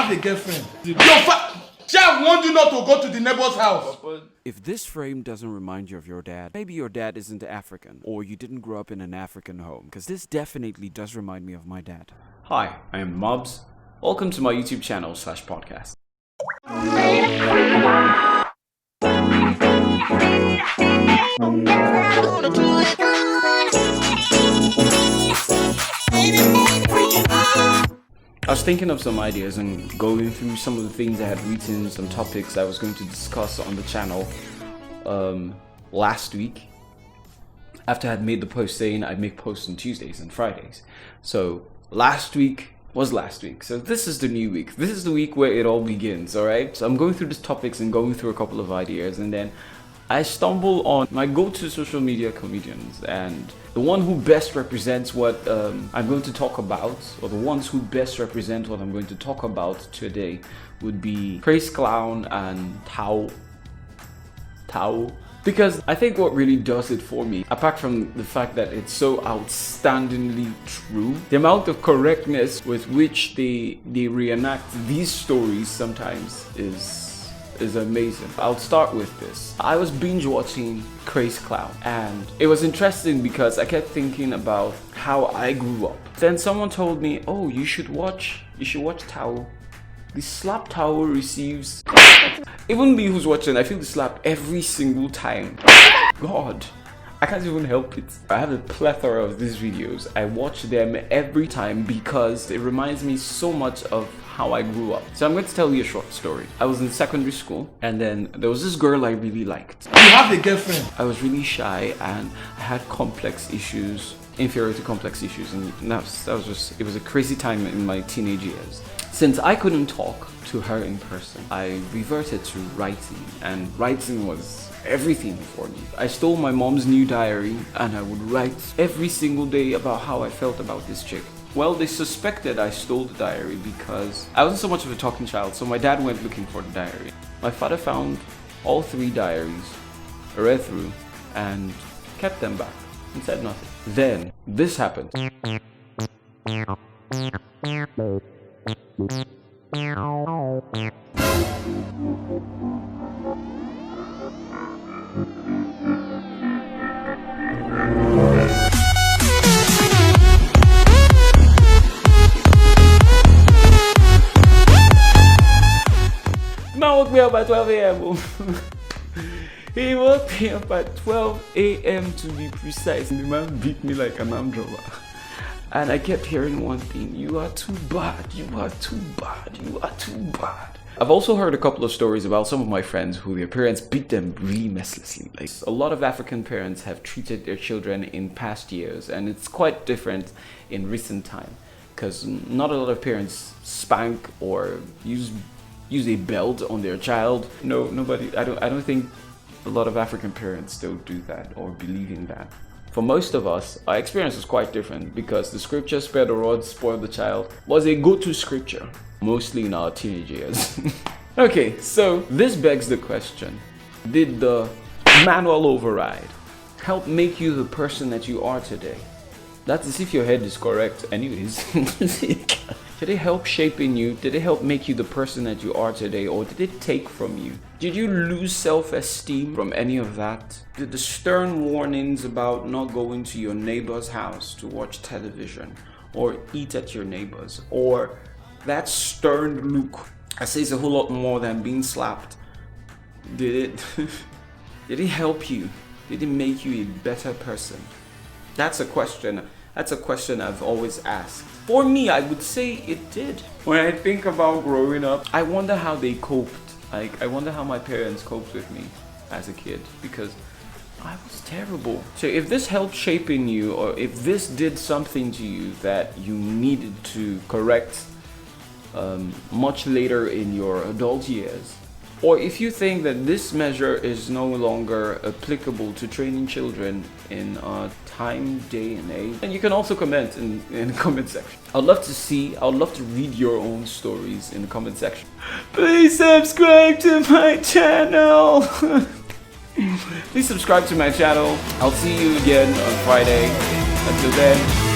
have a girlfriend. Child warned you not to go to the neighbor's house. If this frame doesn't remind you of your dad, maybe your dad isn't African, or you didn't grow up in an African home, because this definitely does remind me of my dad. Hi, I am Mobz. Welcome to my YouTube channel / podcast. I was thinking of some ideas and going through some of the things I had written, some topics I was going to discuss on the channel last week. After I had made the post saying I'd make posts on Tuesdays and Fridays. So last week was last week. So this is the new week. This is the week where it all begins, alright? So I'm going through these topics and going through a couple of ideas, and then I stumble on my go-to social media comedians, and the one who best represents what I'm going to talk about, or the ones who best represent what I'm going to talk about today would be Craze Clown and Taooma. Because I think what really does it for me, apart from the fact that it's so outstandingly true, the amount of correctness with which they reenact these stories sometimes is amazing. I'll start with this. I was binge watching Craze Clown, and it was interesting because I kept thinking about how I grew up. Then someone told me, oh, you should watch Taooma. The slap Taooma receives. Even me who's watching, I feel the slap every single time. God, I can't even help it. I have a plethora of these videos. I watch them every time because it reminds me so much of how I grew up. So I'm going to tell you a short story. I was in secondary school, and then there was this girl I really liked. You have a girlfriend. I was really shy, and I had complex issues, inferiority complex issues, and that was just, it was a crazy time in my teenage years. Since I couldn't talk to her in person, I reverted to writing, and writing was everything for me. I stole my mom's new diary, and I would write every single day about how I felt about this chick. Well, they suspected I stole the diary because I wasn't so much of a talking child, so my dad went looking for the diary. My father found all 3 diaries, read through, and kept them back and said nothing. Then, this happened. Man woke me up at 12 a.m. He woke me up at 12 a.m. to be precise. The man beat me like an armed robber. And I kept hearing one thing: you are too bad, you are too bad, you are too bad. I've also heard a couple of stories about some of my friends who their parents beat them really mercilessly. Like, a lot of African parents have treated their children in past years, and it's quite different in recent time, because not a lot of parents spank or use a belt on their child. No, nobody. I don't think a lot of African parents still do that or believe in that. For most of us, our experience was quite different, because the scripture "spare the rod, spoil the child" was a go-to scripture, mostly in our teenage years. Okay, so this begs the question: did the manual override help make you the person that you are today? That's as if your head is correct anyways. Did it help shaping you? Did it help make you the person that you are today, or did it take from you? Did you lose self-esteem from any of that? Did the stern warnings about not going to your neighbor's house to watch television or eat at your neighbor's, or that stern look that says a whole lot more than being slapped, did it help you? Did it make you a better person? That's a question I've always asked. For me, I would say it did. When I think about growing up, I wonder how they coped. Like, I wonder how my parents coped with me as a kid, because I was terrible. So if this helped shaping you, or if this did something to you that you needed to correct much later in your adult years, or if you think that this measure is no longer applicable to training children in our time, day, and age, then you can also comment in the comment section. I'd love to read your own stories in the comment section. Please subscribe to my channel. Please subscribe to my channel. I'll see you again on Friday. Until then,